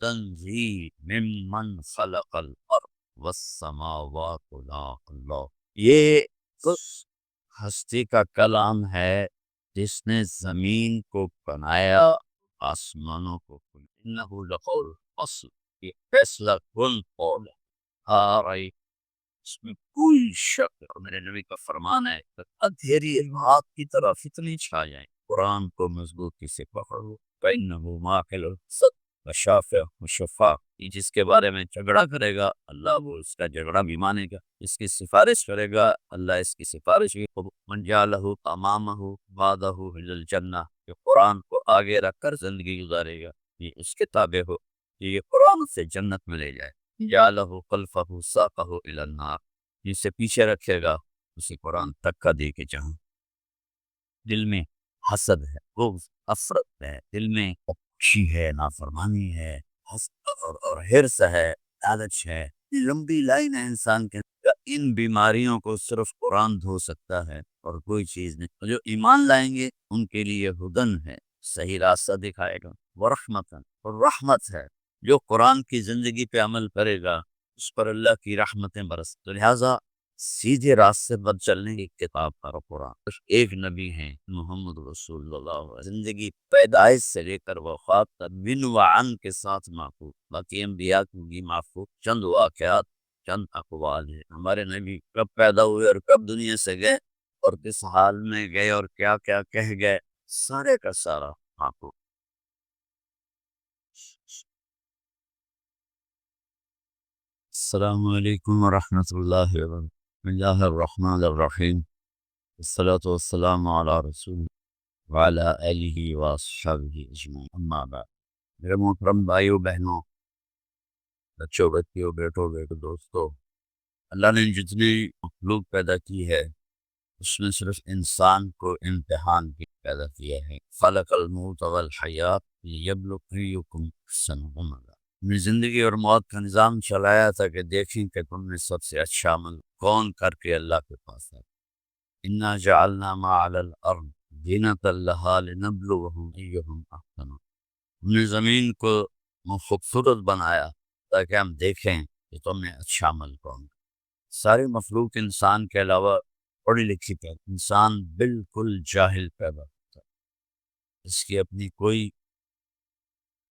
تنزیل ممن خلق الارض والسماوات لا اللہ، یہ اس ہستی کا کلام ہے جس نے زمین کو بنایا، آسمانوں کو انہ لقول فصل، یہ فیصلہ کن قول آ رہی، اس میں کوئی شک، اور میرے نبی کا فرمان ہے کہ اندھیری رات کی طرح فتنے چھا جائیں، قرآن کو مضبوطی سے پکڑو، فإنہ ماحل الحسد وشافع وشفاع، یہ جس کے بارے میں جھگڑا کرے گا اللہ وہ اس کا جھگڑا بھی مانے گا، اس کی سفارش کرے گا اللہ اس کی سفارش بھی قبول، من جعلہ امامہ بعدہ الی الجنہ، کہ قرآن کو آگے رکھ کر زندگی گزارے گا، یہ اس کے تابع ہو، یہ قرآن سے جنت میں لے جائے، جعلہ خلفہ ساقہ الی النار، جسے پیچھے رکھے گا اسے قرآن تک کا دے کے جہاں۔ دل میں حسد ہے، بغض، افرت ہے، دل میں خوشی ہے، نافرمانی ہے، حسد اور حرص ہے، لالچ ہے، لمبی لائن ہے انسان کے اندر، ان بیماریوں کو صرف قرآن دھو سکتا ہے اور کوئی چیز نہیں، جو ایمان لائیں گے ان کے لیے ہدن ہے، صحیح راستہ دکھائے گا، ورحمتن، اور رحمت ہے، جو قرآن کی زندگی پہ عمل کرے گا اس پر اللہ کی رحمتیں برس، تو لہٰذا سیدھے راستے پر چلنے کی کتاب کا قرآن، ایک نبی ہیں محمد رسول اللہ علیہ وسلم، زندگی پیدائش سے لے کر وفات تک بن و عن کے ساتھ محفوظ، باقی انبیاء کی بھی محفوظ، چند واقعات، چند اقوال ہیں، ہمارے نبی کب پیدا ہوئے اور کب دنیا سے گئے اور کس حال میں گئے اور کیا کیا کہہ گئے، سارے کا سارا محفوظ۔ السلام علیکم ورحمۃ اللہ وبرکاتہ، بسم اللہ الرحمن الرحیم، الصلاۃ والسلام علی رسول وعلی آلہ واصحابہ اجمعین، اما بعد، میرے محترم بھائیو بہنوں، بچوں بچیوں، بیٹوں بیٹو، دوستو، اللہ نے جتنی مخلوق پیدا کی ہے اس میں صرف انسان کو امتحان کی پیدا کیا ہے، خلق الموت والحیات لیبلوکم احسن عملا، اپنی زندگی اور موت کا نظام چلایا تھا کہ دیکھیں کہ تم نے سب سے اچھا عمل کون کر کے اللہ کے پاس ہے، انا جعلنا ما علی الارض زینۃ لہا لنبلوہم ایہم احسن، ہم نے زمین کو خوبصورت بنایا تاکہ ہم دیکھیں کہ تم نے اچھا عمل کون کیا۔ ساری مخلوق انسان کے علاوہ پڑھی لکھی پیدا، انسان بالکل جاہل پیدا ہوتا ہے، اس کی اپنی کوئی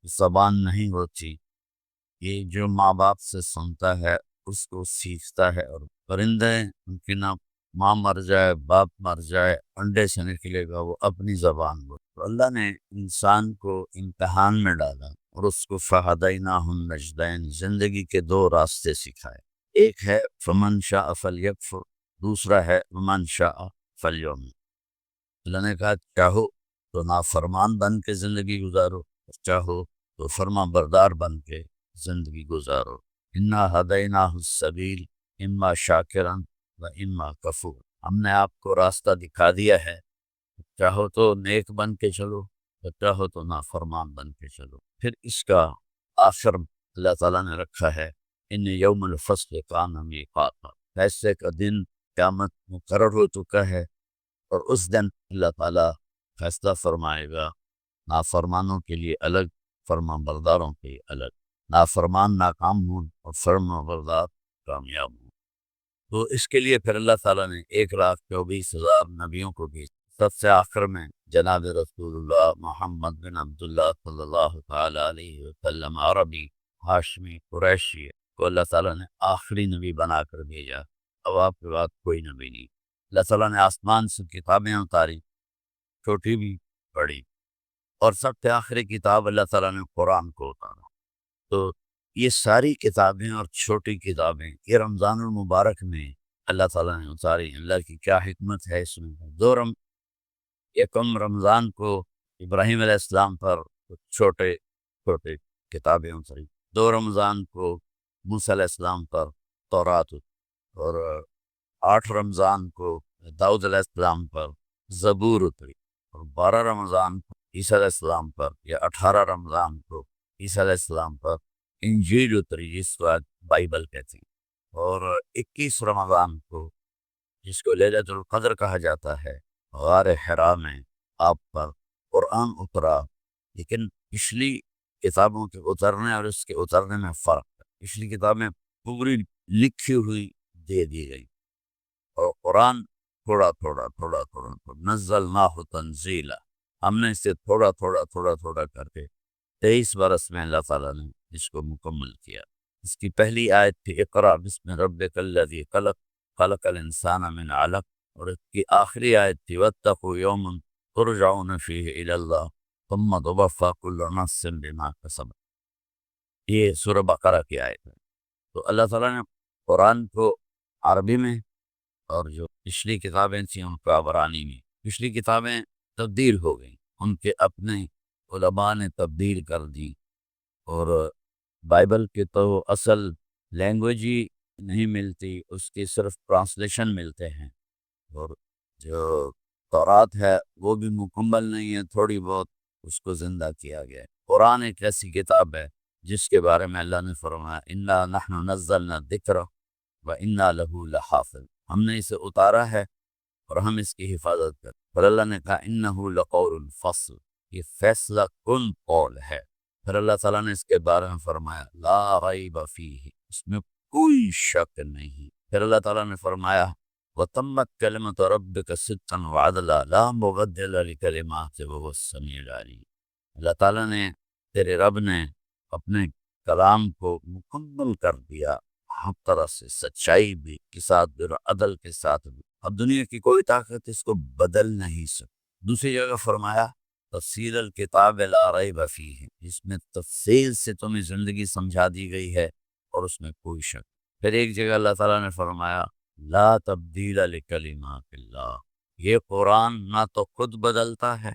زبان نہیں ہوتی، یہ جو ماں باپ سے سنتا ہے اس کو سیکھتا ہے، اور پرندے ممکن ماں مر جائے، باپ مر جائے، انڈے سے نکلے گا وہ اپنی زبان بول، تو اللہ نے انسان کو امتحان میں ڈالا اور اس کو فہدیناہ النجدین، زندگی کے دو راستے سکھائے، ایک ہے فمن شاء فلیکفر، دوسرا ہے فمن شاء فلیؤمن، اللہ نے کہا چاہو تو نافرمان بن کے زندگی گزارو، چاہو تو فرما بردار بن کے زندگی گزارو، انا ہدیناہ السبیل اما شاکرا و اما کفور، ہم نے آپ کو راستہ دکھا دیا ہے، چاہو تو نیک بن کے چلو، چاہو تو نافرمان بن کے چلو، پھر اس کا آخر اللہ تعالیٰ نے رکھا ہے، ان یوم الفصل کان میقاتا، فیصلے کا دن قیامت مقرر ہو چکا ہے، اور اس دن اللہ تعالیٰ فیصلہ فرمائے گا، نافرمانوں کے لیے الگ، فرما برداروں کے لیے الگ، نافرمان ناکام ہوں اور فرما بردار کامیاب ہوں، تو اس کے لیے پھر اللہ تعالیٰ نے 1,24,000 نبیوں کو بھیجا، سب سے آخر میں جناب رسول اللہ محمد بن عبداللہ صلی اللہ تعالیٰ علیہ وسلم، عربی ہاشمی قریشی کو اللہ تعالیٰ نے آخری نبی بنا کر بھیجا، اب آپ کے بعد کوئی نبی نہیں، اللہ تعالیٰ نے آسمان سے کتابیں اتاری، چھوٹی بھی بڑی، اور سب سے آخری کتاب اللہ تعالیٰ نے قرآن کو اتارا، تو یہ ساری کتابیں اور چھوٹی کتابیں یہ رمضان المبارک میں اللہ تعالیٰ نے اتاری، اللہ کی کیا حکمت ہے اس میں، یکم رمضان کو ابراہیم علیہ السلام پر چھوٹے چھوٹے کتابیں اتری، 2 رمضان کو موسیٰ علیہ السلام پر تورات اتری، اور 8 رمضان کو داؤد علیہ السلام پر زبور اتری، اور 12 رمضان کو عیسیٰ علیہ السلام پر، یا 18 رمضان کو عیسیٰ علیہ السلام پر انجیل اتری، جس کو آج بائبل کہتے ہیں، اور 21 رمضان کو جس کو لیلۃ القدر کہا جاتا ہے، غار حرا میں آپ پر قرآن اترا، لیکن پچھلی کتابوں کے اترنے اور اس کے اترنے میں فرق ہے۔ پچھلی کتابیں پوری لکھی ہوئی دے دی گئی، اور قرآن تھوڑا تھوڑا تھوڑا تھوڑا تھوڑا نزلناہ تنزیلا، ہم نے اسے تھوڑا تھوڑا تھوڑا تھوڑا کر کے 23 برس میں اللہ تعالیٰ نے اس کو مکمل کیا۔ اس کی پہلی آیت تھی اقرأ بسم ربک الذی خلق خلق الانسان من علق، اور اس کی آخری آیت تھی واتقوا یوما ترجعون فیہ الی اللہ ثم توفی کل نفس بما کسبت۔ یہ سورہ بقرہ کی آیت ہے۔ تو اللہ تعالیٰ نے قرآن کو عربی میں، اور جو پچھلی کتابیں تھیں ان کو عبرانی میں، پچھلی کتابیں تبدیل ہو گئیں، ان کے اپنے علماء نے تبدیل کر دی، اور بائبل کے تو اصل لینگویج ہی نہیں ملتی، اس کی صرف ٹرانسلیشن ملتے ہیں، اور جو تورات ہے وہ بھی مکمل نہیں ہے، تھوڑی بہت اس کو زندہ کیا گیا ہے۔ قرآن ایک ایسی کتاب ہے جس کے بارے میں اللہ نے فرمایا انا نحن نزلنا الذکر وانا لہ لحافظ، ہم نے اسے اتارا ہے اور ہم اس کی حفاظت کریں۔ پھر اللہ نے کہا انہ لقول فصل، یہ فیصلہ کن قول ہے۔ پھر اللہ تعالیٰ نے اس کے بارے میں فرمایا لا ریب فیہ، اس میں کوئی شک نہیں۔ پھر اللہ تعالیٰ نے فرمایا وتمت کلمۃ ربک صدقا وعدلا لا مبدل لکلماتہ وہو السمیع العلیم، اللہ تعالیٰ نے، تیرے رب نے اپنے کلام کو مکمل کر دیا، ہر طرح سے سچائی بھی کے ساتھ بھی اور عدل کے ساتھ بھی، اب دنیا کی کوئی طاقت اس کو بدل نہیں سکتی۔ دوسری جگہ فرمایا تفصیل الکتاب لا ریب فیہ، اس میں تفصیل سے تمہیں زندگی سمجھا دی گئی ہے اور اس میں کوئی شک۔ پھر ایک جگہ اللہ تعالیٰ نے فرمایا لا تبدیل لکلمات اللہ، یہ قرآن نہ تو خود بدلتا ہے،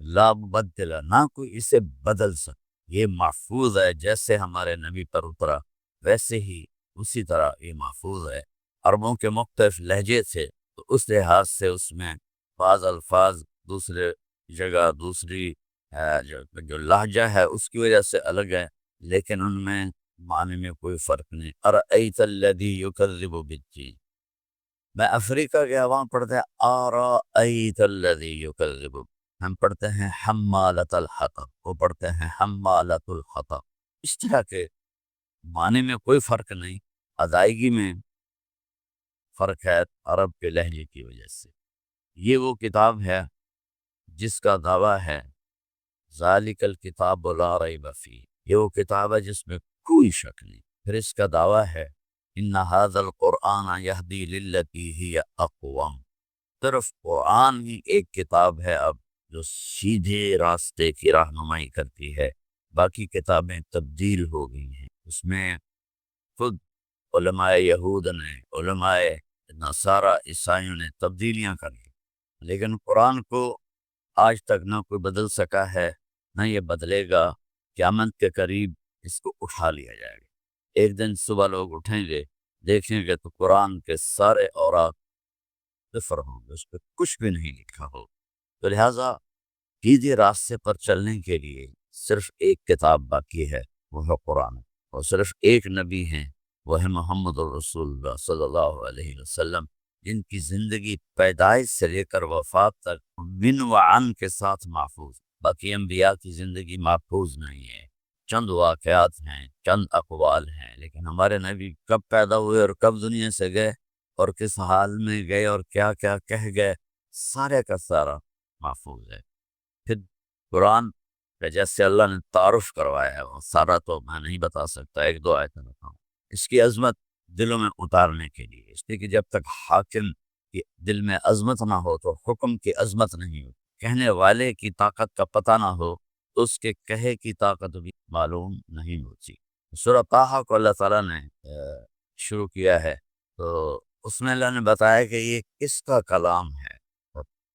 لا مبدل، نہ کوئی اسے بدل سکتا، یہ محفوظ ہے، جیسے ہمارے نبی پر اترا ویسے ہی اسی طرح یہ محفوظ ہے۔ عربوں کے مختلف لہجے تھے، تو اس لحاظ سے اس میں بعض الفاظ دوسرے جگہ دوسری جو لہجہ ہے اس کی وجہ سے الگ ہے، لیکن ان میں معنی میں کوئی فرق نہیں۔ ارأیت الذی یکذب بالدین، میں افریقہ کے عوام پڑھتے ہیں ارأیت الذی یکذب، ہم پڑھتے ہیں حمالۃ الحطب، وہ پڑھتے ہیں حمالۃ الحطب، اس طرح کے معنی میں کوئی فرق نہیں، ادائیگی میں فرق ہے عرب کے لہجے کی وجہ سے۔ یہ وہ کتاب ہے جس کا دعویٰ ہے ذالک الکتاب لا ریب فیہ، یہ وہ کتاب ہے جس میں کوئی شک نہیں۔ پھر اس کا دعویٰ ہے ان ھذا القرآن یہدی للتی ہی اقوم، صرف قرآن ہی ایک کتاب ہے اب جو سیدھے راستے کی رہنمائی کرتی ہے، باقی کتابیں تبدیل ہو گئی ہیں۔ اس میں خود علماء یہود نے، علماء نصارہ عیسائیوں نے تبدیلیاں کر لی، لیکن قرآن کو آج تک نہ کوئی بدل سکا ہے، نہ یہ بدلے گا۔ قیامت کے قریب اس کو اٹھا لیا جائے گا، ایک دن صبح لوگ اٹھیں گے، دیکھیں گے تو قرآن کے سارے اوراق صفر ہوں گے، اس پہ کچھ بھی نہیں لکھا ہو۔ تو لہٰذا سیدھے راستے پر چلنے کے لیے صرف ایک کتاب باقی ہے، وہ ہے قرآن، اور صرف ایک نبی ہیں، وہ ہے محمد الرسول اللہ صلی اللہ علیہ وسلم، جن کی زندگی پیدائش سے لے کر وفات تک من و عن کے ساتھ محفوظ۔ باقی انبیاء کی زندگی محفوظ نہیں ہے، چند واقعات ہیں، چند اقوال ہیں، لیکن ہمارے نبی کب پیدا ہوئے اور کب دنیا سے گئے اور کس حال میں گئے اور کیا کیا کہہ گئے، سارے کا سارا محفوظ ہے۔ پھر قرآن کا جیسے اللہ نے تعارف کروایا ہے، وہ سارا تو میں نہیں بتا سکتا، ایک دو آیتیں بتاؤں۔ اس کی عظمت دلوں میں اتارنے کے لیے، اس لیے کہ جب تک حاکم کے دل میں عظمت نہ ہو تو حکم کی عظمت نہیں ہو، کہنے والے کی طاقت کا پتہ نہ ہو تو اس کے کہے کی طاقت بھی معلوم نہیں ہوتی۔ سورہ طٰہٰ کو اللہ تعالیٰ نے شروع کیا ہے، تو اس میں اللہ نے بتایا کہ یہ کس کا کلام ہے،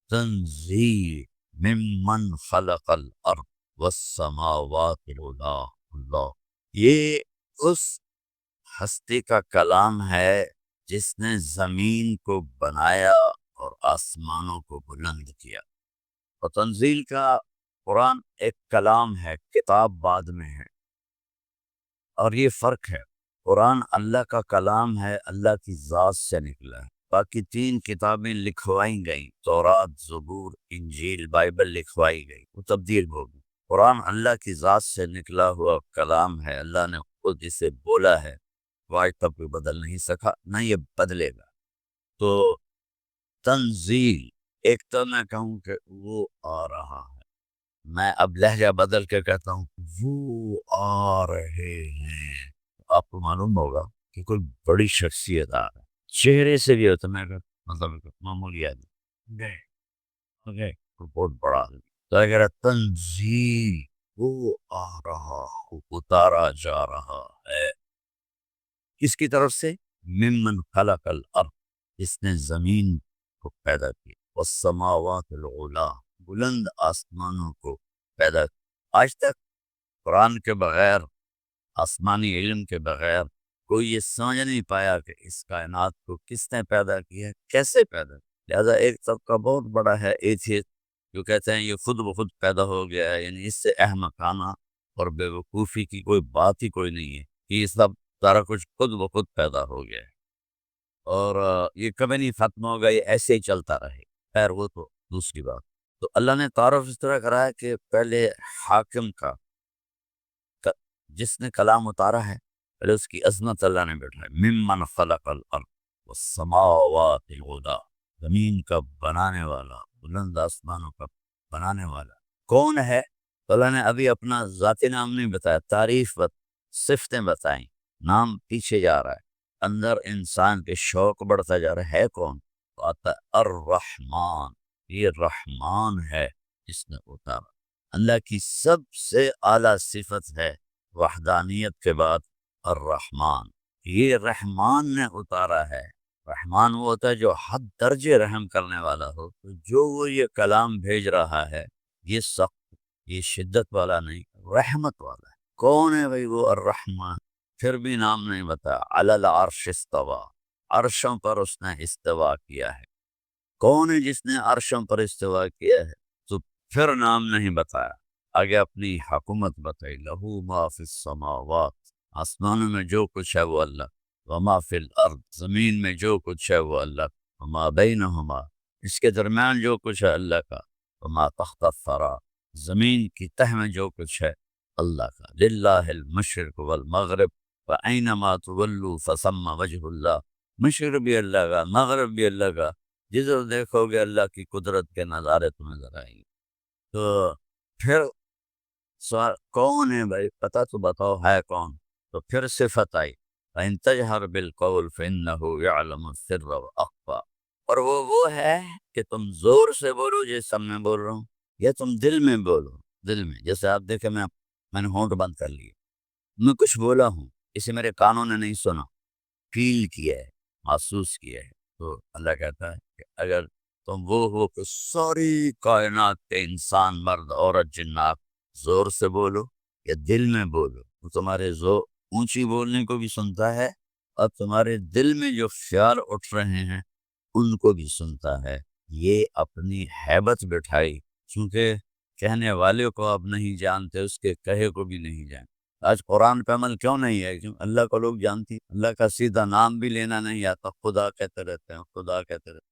تنزیل ممن خلق الارض والسماوات العلی اللہ، یہ اس ہستی کا کلام ہے جس نے زمین کو بنایا اور آسمانوں کو بلند کیا۔ اور تنزیل کا قرآن ایک کلام ہے، کتاب بعد میں ہے، اور یہ فرق ہے، قرآن اللہ کا کلام ہے، اللہ کی ذات سے نکلا ہے۔ باقی 3 کتابیں لکھوائی گئیں، تورات، زبور، انجیل، بائبل لکھوائی گئی، وہ تبدیل ہو گئی۔ قرآن اللہ کی ذات سے نکلا ہوا کلام ہے، اللہ نے خود اسے بولا ہے، وہ آج تک کوئی بدل نہیں سکا، نہ یہ بدلے گا۔ تو تنزیل، ایک تو میں کہوں کہ وہ آ رہا ہے، میں اب لہجہ بدل کے کہتا ہوں وہ آ رہے ہیں۔ آپ کو معلوم ہوگا کہ کوئی بڑی شخصیت آ رہا ہے، چہرے سے بھی ہوتا، میں مطلب معمولی آدمی گئے بہت بڑا آدمی، تو اگر تنزیل وہ آ رہا، اتارا جا رہا ہے، کس کی طرف سے؟ ممن خلق الارض، جس نے زمین کو پیدا کیا، والسماوات العلا، بلند آسمانوں کو پیدا کیا۔ آج تک قرآن کے بغیر، آسمانی علم کے بغیر کوئی یہ سمجھ نہیں پایا کہ اس کائنات کو کس نے پیدا کیا، کیسے پیدا کیا۔ لہذا ایک طبقہ بہت بڑا ہے ایتھیسٹ، جو کہتے ہیں یہ خود بخود پیدا ہو گیا ہے، یعنی اس سے احمقانہ اور بے وقوفی کی کوئی بات ہی کوئی نہیں ہے کہ یہ سب سارا کچھ خود بخود پیدا ہو گیا ہے اور یہ کبھی نہیں ختم ہوگا، یہ ایسے ہی چلتا رہے۔ خیر وہ تو دوسری بات۔ تو اللہ نے تعارف اس طرح کرا ہے کہ پہلے حاکم کا، جس نے کلام اتارا ہے، پہلے اس کی عظمت اللہ نے بیٹھا ہے، ممن خلق الارض والسماوات العلا، زمین کا بنانے والا، بلند آسمانوں کا بنانے والا کون ہے؟ تو اللہ نے ابھی اپنا ذاتی نام نہیں بتایا، تعریف صفتیں بتائیں، نام پیچھے جا رہا ہے، اندر انسان کے شوق بڑھتا جا رہا ہے کون؟ تو آتا ہے الرحمن، یہ رحمان ہے جس نے اتارا۔ اللہ کی سب سے اعلیٰ صفت ہے وحدانیت کے بعد الرحمن، یہ رحمان نے اتارا ہے۔ رحمان وہ ہوتا ہے جو حد درجے رحم کرنے والا ہو، تو جو وہ یہ کلام بھیج رہا ہے یہ سخت، یہ شدت والا نہیں، رحمت والا ہے۔ کون ہے بھئی وہ الرحمن؟ پھر بھی نام نہیں بتایا، علی العرش استویٰ، عرشوں پر اس نے استوا کیا ہے۔ کون ہے جس نے عرشوں پر استوا کیا ہے؟ تو پھر نام نہیں بتایا، آگے اپنی حکومت بتائی، لہو ما فی السماوات، آسمانوں میں جو کچھ ہے وہ اللہ، وما فی الارض، زمین میں جو کچھ ہے وہ اللہ، وما بینہما، اس کے درمیان جو کچھ ہے اللہ کا، وما تحت الثری، زمین کی تہ میں جو کچھ ہے اللہ کا، للہ المشرق والمغرب فأینما تولوا فثم وجہ اللہ، مشرق بھی اللہ کا، مغرب بھی اللہ کا، جدھر دیکھو گے اللہ کی قدرت کے نظارے تمہیں نظر آئیں گے۔ تو پھر سوال کون ہے بھائی؟ پتہ تو بتاؤ ہے کون؟ تو پھر صفت آئی، فَإِن تَجْهَرْ بِالْقَوْلِ فَإِنَّهُ يَعْلَمُ السِّرَّ وَأَخْفَى، اور وہ ہے کہ تم زور سے بولو جیسا میں بول رہا ہوں، یا تم دل میں بولو، دل میں، جیسے آپ دیکھیں میں نے ہونٹ بند کر لیے، میں کچھ بولا ہوں، اسے میرے کانوں نے نہیں سنا، فیل کیا ہے، محسوس کیا ہے۔ تو اللہ کہتا ہے کہ اگر تم وہ ہو کہ ساری کائنات کے انسان، مرد، عورت، جنات، زور سے بولو یا دل میں بولو، وہ تمہارے اونچی بولنے کو بھی سنتا ہے، اور تمہارے دل میں جو خیال اٹھ رہے ہیں ان کو بھی سنتا ہے۔ یہ اپنی ہیبت بٹھائی، چونکہ کہنے والے کو آپ نہیں جانتے، اس کے کہے کو بھی نہیں جانتے۔ آج قرآن پہ عمل کیوں نہیں ہے؟ کیوں؟ اللہ کو لوگ جانتی، اللہ کا سیدھا نام بھی لینا نہیں آتا، خدا کہتے رہتے ہیں، خدا کہتے رہتے ہیں۔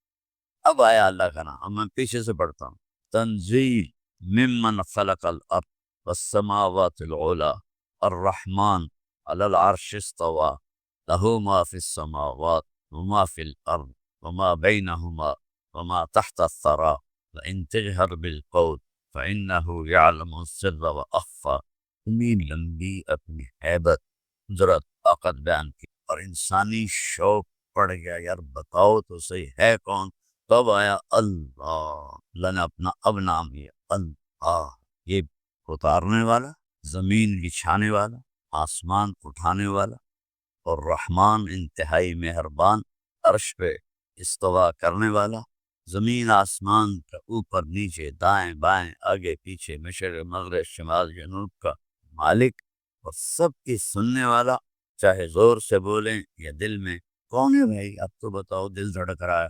اب آیا اللہ کا نام، اب میں پیچھے سے پڑھتا ہوں، تنزیل ممن خلق الارض والسماوات العلا الرحمن علی العرش استوى له ما في السماوات وما في الارض وما بينهما وما تحت الثرى وإن تجهر بالقول فإنه يعلم السر وأخفى۔ اتنی لمبی اپنی ہیبت، قدرت، طاقت بیان کی، اور انسانی شوق پڑ گیا، یار بتاؤ تو صحیح ہے کون؟ تب آیا اللہ، اللہ نے اپنا اب نام لیا، اللہ، یہ اتارنے والا، زمین بچھانے والا، آسمان اٹھانے والا، اور رحمان انتہائی مہربان، عرش پہ استوا کرنے والا، زمین آسمان کا اوپر نیچے دائیں بائیں آگے پیچھے مشرق مغرب شمال جنوب کا مالک، اور سب کی سننے والا، چاہے زور سے بولیں یا دل میں۔ کون ہے بھائی؟ اب تو بتاؤ، دل دھڑک رہا ہے۔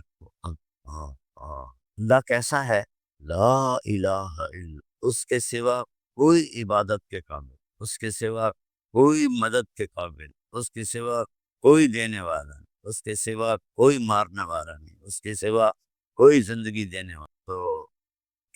اللہ کیسا ہے؟ لا الہ الا، اس کے سوا کوئی عبادت کے قابل، اس کے سوا کوئی مدد کے قابل، اس کے سوا کوئی دینے والا نہیں، اس کے سوا کوئی مارنے والا نہیں، اس کے سوا کوئی زندگی دینے والا۔ تو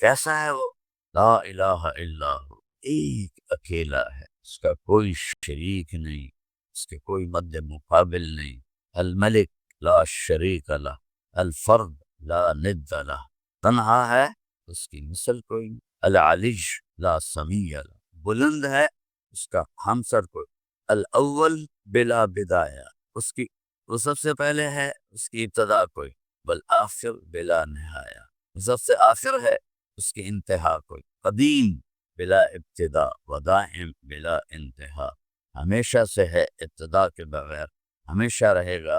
کیسا ہے وہ؟ لا الہ الا ہو، ایک اکیلا ہے، اس کا کوئی شریک نہیں، اس کے کوئی مد مقابل نہیں۔ الملک لا شریک لہ، الفرد لا ند لہ، تنہا ہے، اس کی مثل کوئی نہیں۔ العلی لا سمیع لہ، بلند ہے، اس کا ہمسر کوئی۔ الاول بلا بدایہ، اس کی وہ سب سے پہلے ہے، اس کی ابتدا کوئی۔ والآخر بلا نہایہ، وہ سب سے آخر ہے، اس کی انتہا کوئی۔ قدیم بلا ابتدا و دائم بلا انتہا، ہمیشہ سے ہے ابتدا کے بغیر، ہمیشہ رہے گا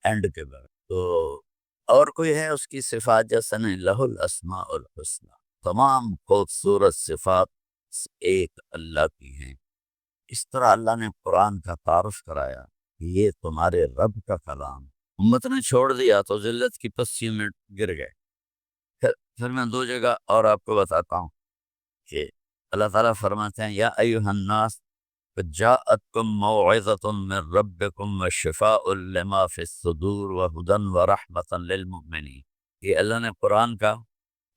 اینڈ کے بغیر۔ تو اور کوئی ہے اس کی صفات جیسا نہیں۔ لہ الاسماء الحسنی، تمام خوبصورت صفات ایک اللہ کی ہیں۔ اس طرح اللہ نے قرآن کا تعارف کرایا کہ یہ تمہارے رب کا کلام۔ امت نے چھوڑ دیا تو ذلت کی پستی میں گر گئے۔ پھر میں دو جگہ اور آپ کو بتاتا ہوں کہ اللہ تعالیٰ فرماتے ہیں یا ایھا الناس قد جاءتکم موعظۃ من ربکم وشفاء لما فی الصدور وہدی ورحمۃ للمؤمنین۔ یہ اللہ نے قرآن کا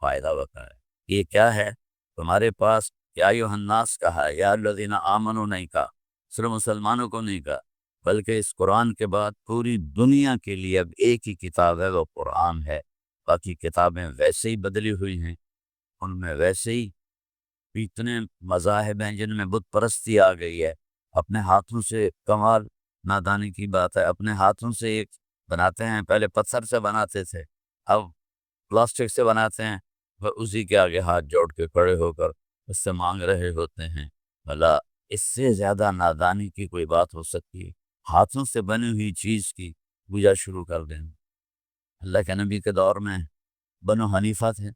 فائدہ بتایا۔ یہ کیا ہے؟ تمہارے پاس یا ایھا الناس کہا، یا الذین آمنوا نہیں کہا، صرف مسلمانوں کو نہیں کہا، بلکہ اس قرآن کے بعد پوری دنیا کے لیے اب ایک ہی کتاب ہے، وہ قرآن ہے۔ باقی کتابیں ویسے ہی بدلی ہوئی ہیں، ان میں ویسے ہی اتنے مذاہب ہیں جن میں بت پرستی آ گئی ہے۔ اپنے ہاتھوں سے، کمال نادانی کی بات ہے، اپنے ہاتھوں سے ایک بناتے ہیں، پہلے پتھر سے بناتے تھے، اب پلاسٹک سے بناتے ہیں، وہ اسی کے آگے ہاتھ جوڑ کے کھڑے ہو کر اس سے مانگ رہے ہوتے ہیں۔ بھلا اس سے زیادہ نادانی کی کوئی بات ہو سکتی ہے؟ ہاتھوں سے بنی ہوئی چیز کی پوجا شروع کر دیں۔ اللہ کے نبی کے دور میں بنو حنیفہ تھے،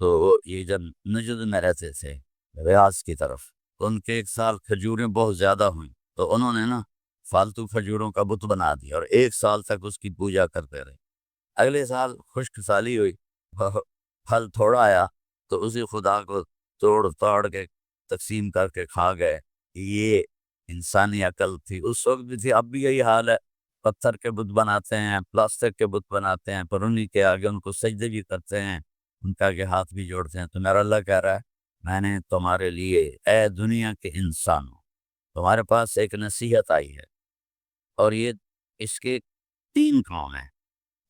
تو یہ جب نجد میں رہتے تھے ریاض کی طرف، تو ان کے ایک سال کھجوریں بہت زیادہ ہوئیں، تو انہوں نے فالتو کھجوروں کا بت بنا دیا اور ایک سال تک اس کی پوجا کرتے رہے۔ اگلے سال خشک سالی ہوئی، پھل تھوڑا آیا، تو اسی خدا کو توڑ توڑ کے تقسیم کر کے کھا گئے۔ یہ انسانی عقل تھی، اس وقت بھی تھی، اب بھی یہی حال ہے۔ پتھر کے بت بناتے ہیں، پلاسٹک کے بت بناتے ہیں، پر انہی کے آگے ان کو سجدے بھی کرتے ہیں، ان کے آگے ہاتھ بھی جوڑتے ہیں۔ تو میرا اللہ کہہ رہا ہے میں نے تمہارے لیے، اے دنیا کے انسانوں، تمہارے پاس ایک نصیحت آئی ہے، اور یہ اس کے 3 کام ہیں۔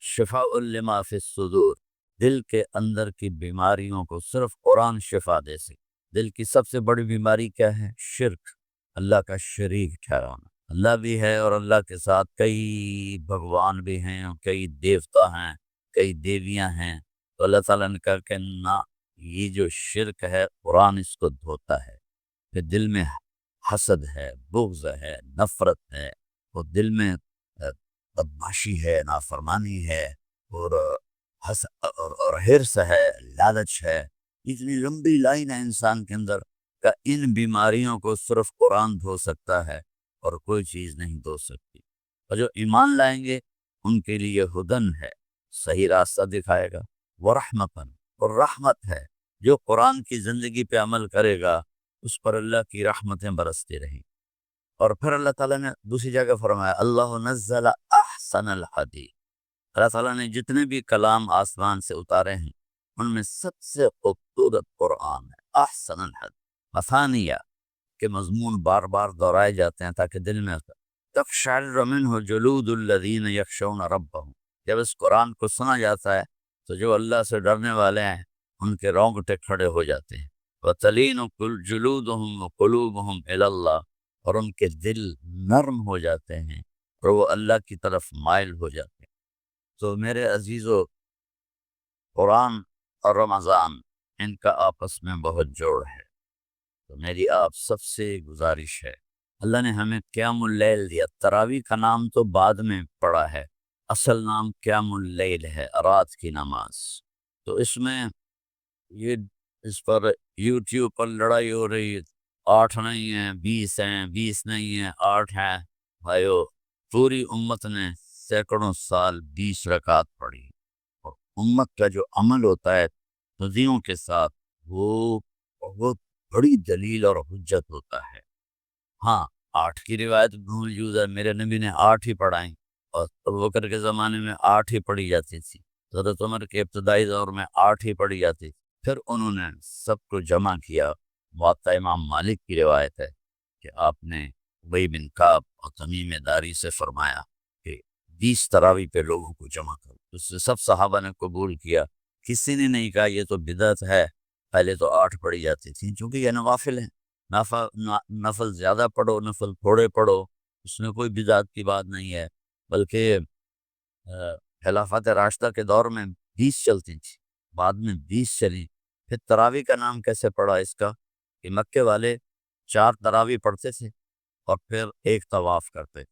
شفاء لما فی الصدور، دل کے اندر کی بیماریوں کو صرف قرآن شفا دے سکے۔ دل کی سب سے بڑی بیماری کیا ہے؟ شرک، اللہ کا شریک ٹھہرانا۔ اللہ بھی ہے اور اللہ کے ساتھ کئی بھگوان بھی ہیں، اور کئی دیوتا ہیں، کئی دیویاں ہیں۔ تو اللہ تعالیٰ نے کہا کہ نہ، یہ جو شرک ہے قرآن اس کو دھوتا ہے۔ پھر دل میں حسد ہے، بغض ہے، نفرت ہے، اور دل میں بدماشی ہے، نافرمانی ہے، اور حرص ہے، لالچ ہے۔ اتنی لمبی لائن ہے انسان کے اندر کہ ان بیماریوں کو صرف قرآن دھو سکتا ہے اور کوئی چیز نہیں دھو سکتی۔ اور جو ایمان لائیں گے ان کے لیے ہدن ہے، صحیح راستہ دکھائے گا، ورحمتن، اور رحمت ہے۔ جو قرآن کی زندگی پہ عمل کرے گا اس پر اللہ کی رحمتیں برستی رہیں۔ اور پھر اللہ تعالیٰ نے دوسری جگہ فرمایا اللہ نزل احسن الحدیث، اللہ تعالیٰ نے جتنے بھی کلام آسمان سے اتارے ہیں ان میں سب سے خوبصورت قرآن ہے۔ احسن الحدیث، مثانیہ کے مضمون بار بار دہرائے جاتے ہیں تاکہ دل میں تقشعر منہ جلود الذین یخشون ربہم، جب اس قرآن کو سنا جاتا ہے تو جو اللہ سے ڈرنے والے ہیں ان کے رونگٹے کھڑے ہو جاتے ہیں۔ وَتَلِينُ جُلُودُهُمْ وَقُلُوبُهُمْ إِلَى اللَّهِ، اور ان کے دل نرم ہو جاتے ہیں اور وہ اللہ کی طرف مائل ہو جاتے ہیں۔ تو میرے عزیزو، قرآن اور رمضان ان کا آپس میں بہت جوڑ ہے۔ تو میری آپ سب سے گزارش ہے، اللہ نے ہمیں قیام اللیل دیا۔ تراویح کا نام تو بعد میں پڑا ہے، اصل نام قیام اللیل ہے، رات کی نماز۔ تو اس میں یہ اس پر یوٹیوب پر لڑائی ہو رہی ہے، 8 نہیں ہیں، 20 ہیں، 20 نہیں ہیں، 8 ہیں۔ بھائیو، پوری امت نے سینکڑوں سال 20 رکعت پڑھی، اور امت کا جو عمل ہوتا ہے صدیوں کے ساتھ، وہ بہت بڑی دلیل اور حجت ہوتا ہے۔ ہاں، 8 کی روایت موجود ہے، میرے نبی نے 8 ہی پڑھائیں، اور ابوبکر کے زمانے میں 8 ہی پڑھی جاتی تھی، حضرت عمر کے ابتدائی دور میں 8 ہی پڑھی جاتی تھی۔ پھر انہوں نے سب کو جمع کیا، موطا امام مالک کی روایت ہے کہ آپ نے ابی بن کعب اور تمیم داری سے فرمایا کہ 20 تراویح پہ لوگوں کو جمع کرو. اس سے سب صحابہ نے قبول کیا. کسی نے نہیں کہا یہ تو بدعت ہے. پہلے تو 8 پڑھی جاتی تھیں چونکہ یہ نوافل ہیں. نفل زیادہ پڑھو نفل تھوڑے پڑھو اس میں کوئی بدعت کی بات نہیں ہے. بلکہ خلافت راشدہ کے دور میں 20 چلتی تھی، بعد میں 20 چلی. پھر تراویح کا نام کیسے پڑا اس کا کہ مکے والے 4 تراویح پڑھتے تھے اور پھر ایک طواف کرتے.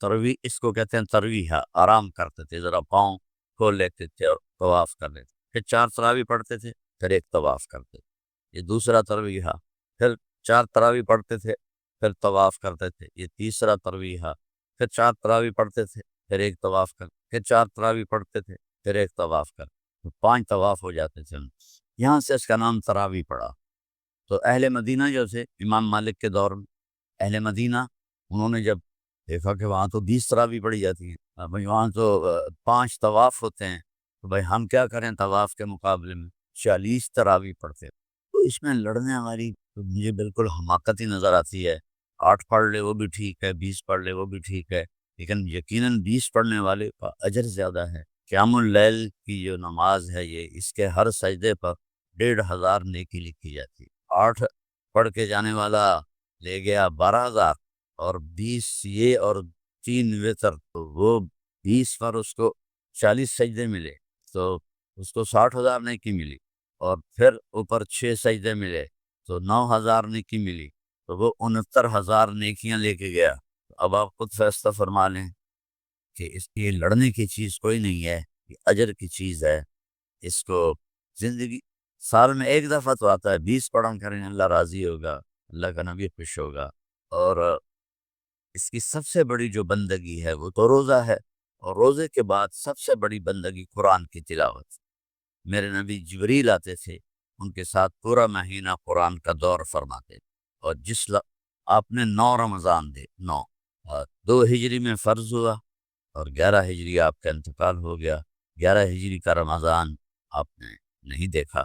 ترویح اس کو کہتے ہیں ترویح. آرام کرتے تھے، ذرا پاؤں کھول لیتے تھے اور طواف کر لیتے. پھر 4 تراویح پڑھتے تھے پھر ایک طواف کرتے. یہ دوسرا ترویح. پھر 4 تراویح پڑھتے تھے پھر طواف کرتے تھے. یہ تیسرا ترویح. پھر 4 تراویح پڑھتے تھے پھر ایک طواف کر. پھر 4 تراویح پڑھتے تھے پھر ایک طواف کر. 5 طواف ہو جاتے تھے. یہاں سے اس کا نام تراویح پڑا. تو اہل مدینہ جو تھے امام مالک کے دور میں، اہل مدینہ انہوں نے جب دیکھا کہ وہاں تو 20 تراویح پڑھی جاتی ہیں، بھائی وہاں تو 5 طواف ہوتے ہیں، تو بھائی ہم کیا کریں طواف کے مقابلے میں 40 تراویح پڑھتے. تو اس میں لڑنے والی تو مجھے بالکل حماقت ہی نظر آتی ہے. 8 پڑھ لے وہ بھی ٹھیک ہے، 20 پڑھ لے وہ بھی ٹھیک ہے، لیکن یقیناً 20 پڑھنے والے کا اجر زیادہ ہے. قیام اللیل کی جو نماز ہے یہ اس کے ہر سجدے پر 1500 نیکی لکھی جاتی ہے. 8 پڑھ کے جانے والا لے گیا 12,000 اور 20 یہ اور 3 وتر، تو وہ 20 پر اس کو 40 سجدے ملے تو اس کو 60,000 نیکی ملی. اور پھر اوپر 6 سجدے ملے تو 9,000 نیکی ملی. تو وہ 69,000 نیکیاں لے کے گیا. اب آپ خود فیصلہ فرما لیں کہ اس کی لڑنے کی چیز کوئی نہیں ہے، یہ اجر کی چیز ہے. اس کو زندگی سال میں ایک دفعہ تو آتا ہے، 20 پڑھا کریں اللہ راضی ہوگا، اللہ کا نبی خوش ہوگا. اور اس کی سب سے بڑی جو بندگی ہے وہ تو روزہ ہے، اور روزے کے بعد سب سے بڑی بندگی قرآن کی تلاوت. میرے نبی جبریل آتے تھے، ان کے ساتھ پورا مہینہ قرآن کا دور فرماتے. اور آپ نے 9 رمضان دے 9، 2 ہجری میں فرض ہوا اور 11 ہجری آپ کا انتقال ہو گیا. 11 ہجری کا رمضان آپ نے نہیں دیکھا.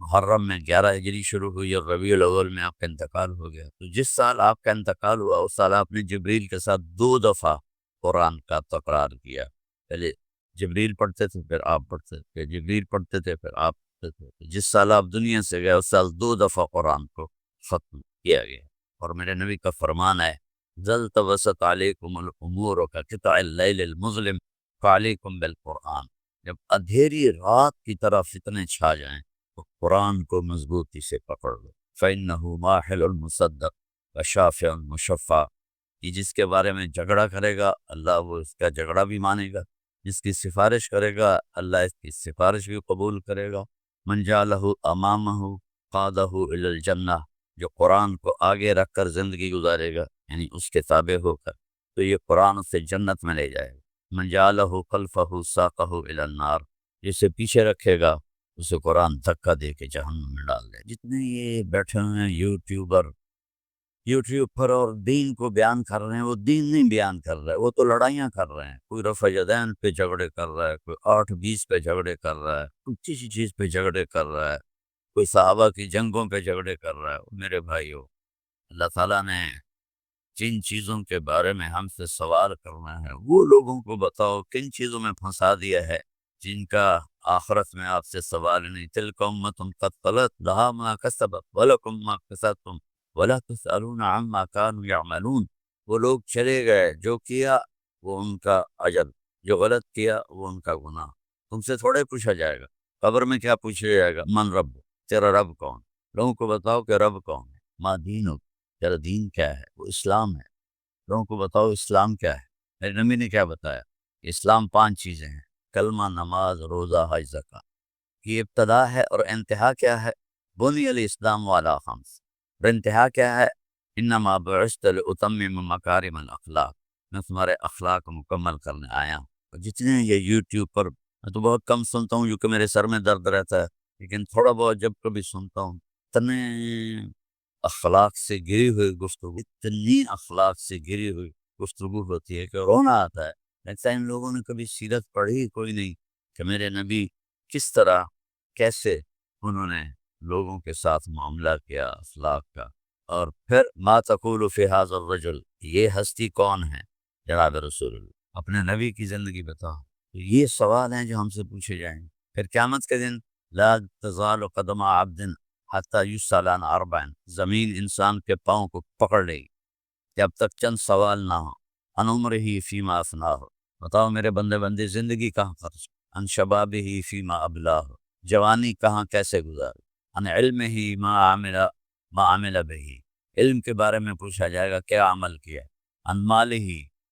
محرم میں 11 ہجری شروع ہوئی اور ربیع الاول میں آپ کا انتقال ہو گیا. تو جس سال آپ کا انتقال ہوا اس سال آپ نے جبریل کے ساتھ 2 دفعہ قرآن کا تکرار کیا. پہلے جبریل پڑھتے تھے پھر آپ پڑھتے تھے، پھر جبریل پڑھتے تھے پھر آپ پڑھتے تھے. جس سال آپ دنیا سے گئے اس سال 2 دفعہ قرآن کو ختم کیا گیا. اور میرے نبی کا فرمان ہے ذل توسط علیکم الامور کا قطع اللیل المظلم فعلیکم بالقرآن. جب اندھیری رات کی طرح فتنے چھا جائیں تو قرآن کو مضبوطی سے پکڑ لو. فَإِنَّهُ مَاحِلُ الْمُصَدَّقُ وَشَافِعُ الْمُشَفَّعُ. کہ جس کے بارے میں جھگڑا کرے گا اللہ وہ اس کا جھگڑا بھی مانے گا، جس کی سفارش کرے گا اللہ اس کی سفارش بھی قبول کرے گا. من جعلہ امامہ قادہ الی الجنہ. جو قرآن کو آگے رکھ کر زندگی گزارے گا یعنی اس کے تابع ہو کر تو یہ قرآن اسے جنت میں لے جائے گا. من جعلہ خلفہ ساقہ الی النار. جسے پیچھے رکھے گا اسے قرآن دھکا دے کے جہنم میں ڈال دے. جتنے یہ بیٹھے ہوئے ہیں یوٹیوب پر اور دین کو بیان کر رہے ہیں، وہ دین نہیں بیان کر رہے، وہ تو لڑائیاں کر رہے ہیں. کوئی رفع یدین پہ جھگڑے کر رہا ہے، کوئی 8-20 پہ جھگڑے کر رہا ہے، کوئی کسی چیز پہ جھگڑے کر رہا ہے، کوئی صحابہ کی جنگوں پہ جھگڑے کر رہا ہے. میرے بھائیو، اللہ تعالیٰ نے جن چیزوں کے بارے میں ہم سے سوال کرنا ہے وہ لوگوں کو بتاؤ کن چیزوں میں پھنسا دیا ہے جن کا آخرت میں آپ سے سوال نہیں. تلک امۃ قد خلت لہا ما کسبت ولکم ما کسبتم ولا تسألون عما كانوا يعملون. وہ لوگ چلے گئے، جو کیا وہ ان کا اجر، جو غلط کیا وہ ان کا گناہ. تم سے تھوڑے پوچھا جائے گا. قبر میں کیا پوچھا جائے گا؟ من رب، تیرا رب کون؟ لوگوں کو بتاؤ کہ رب کون ہے. ما دینک، تیرا دین کیا ہے؟ وہ اسلام ہے. لوگوں کو بتاؤ اسلام کیا ہے. میرے نبی نے کیا بتایا؟ اسلام 5 چیزیں ہیں: کلمہ، نماز، روزہ، حج، زکوٰۃ. یہ ابتدا ہے اور انتہا کیا ہے؟ بنی الاسلام علی خمس. اور انتہا کیا ہے؟ انما بعثت لاتمم مکارم الاخلاق. میں تمہارے اخلاق کو مکمل کرنے آیا ہوں. اور جتنے یہ یوٹیوب پر، میں تو بہت کم سنتا ہوں کیونکہ میرے سر میں درد رہتا ہے، لیکن تھوڑا بہت جب کبھی سنتا ہوں اتنے اخلاق سے گری ہوئی گفتگو، اتنی اخلاق سے گری ہوئی گفتگو ہوتی ہے کہ رونا آتا ہے. لگتا ہے ان لوگوں نے کبھی سیرت پڑھی کوئی نہیں کہ میرے نبی کس طرح کیسے انہوں نے لوگوں کے ساتھ معاملہ کیا اخلاق کا۔ اور پھر ما تقول فی ھذا الرجل، یہ ہستی کون ہے؟ جناب رسول اللہ، اپنے نبی کی زندگی بتاؤ۔ یہ سوال ہیں جو ہم سے پوچھے جائیں گے۔ پھر قیامت کے دن لا تزال قدم عبد حتی یسأل عن اربع، زمین انسان کے پاؤں کو پکڑ لے گی جب تک چند سوال نہ ہو۔ ان عمرہ فیما افناہ، بتاؤ میرے بندے زندگی کہاں خرچ، ان شبابہ فیما ابلاہ، جوانی کہاں کیسے گزاری، ان علمہ ما عمل بہ، علم کے بارے میں پوچھا جائے گا کیا عمل کیا، ان مالہ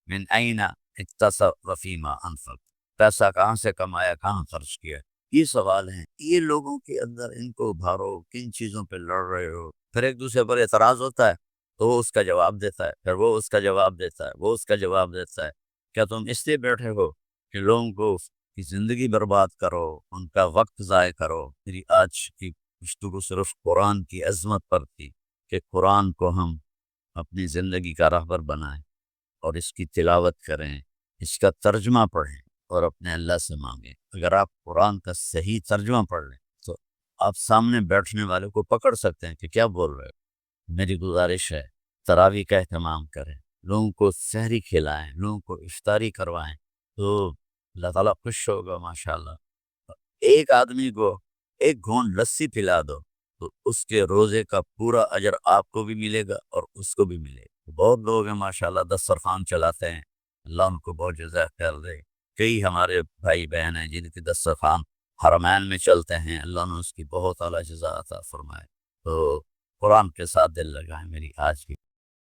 من این اکتسب وفیما انفق، پیسہ کہاں سے کمایا کہاں خرچ کیا۔ یہ سوال ہیں، یہ لوگوں کے اندر ان کو ابھارو، کن چیزوں پہ لڑ رہے ہو۔ پھر ایک دوسرے پر اعتراض ہوتا ہے تو وہ اس کا جواب دیتا ہے، پھر وہ اس کا جواب دیتا ہے، وہ اس کا جواب دیتا ہے۔ کیا تم اس لیے بیٹھے ہو کہ لوگوں کو کی زندگی برباد کرو، ان کا وقت ضائع کرو؟ میری آج کی گفتگو صرف قرآن کی عظمت پر تھی کہ قرآن کو ہم اپنی زندگی کا راہبر بنائیں اور اس کی تلاوت کریں، اس کا ترجمہ پڑھیں اور اپنے اللہ سے مانگیں۔ اگر آپ قرآن کا صحیح ترجمہ پڑھ لیں تو آپ سامنے بیٹھنے والے کو پکڑ سکتے ہیں کہ کیا بول رہے ہو۔ میری گزارش ہے تراویح کا اہتمام کریں، لوگوں کو سحری کھلائیں، لوگوں کو افطاری کروائیں، تو اللہ تعالیٰ خوش ہوگا ماشاءاللہ۔ ایک آدمی کو ایک گھونٹ لسی پلا دو تو اس کے روزے کا پورا اجر آپ کو بھی ملے گا اور اس کو بھی ملے گا۔ بہت لوگ ہیں ماشاءاللہ دسترخوان چلاتے ہیں، اللہ ان کو بہت جزائے خیر دے۔ کئی ہمارے بھائی بہن ہیں جن کے دسترخوان حرمین میں چلتے ہیں، اللہ نے اس کی بہت اعلیٰ جزا عطا فرمائے۔ تو قرآن کے ساتھ دل لگائیں۔ میری آج کی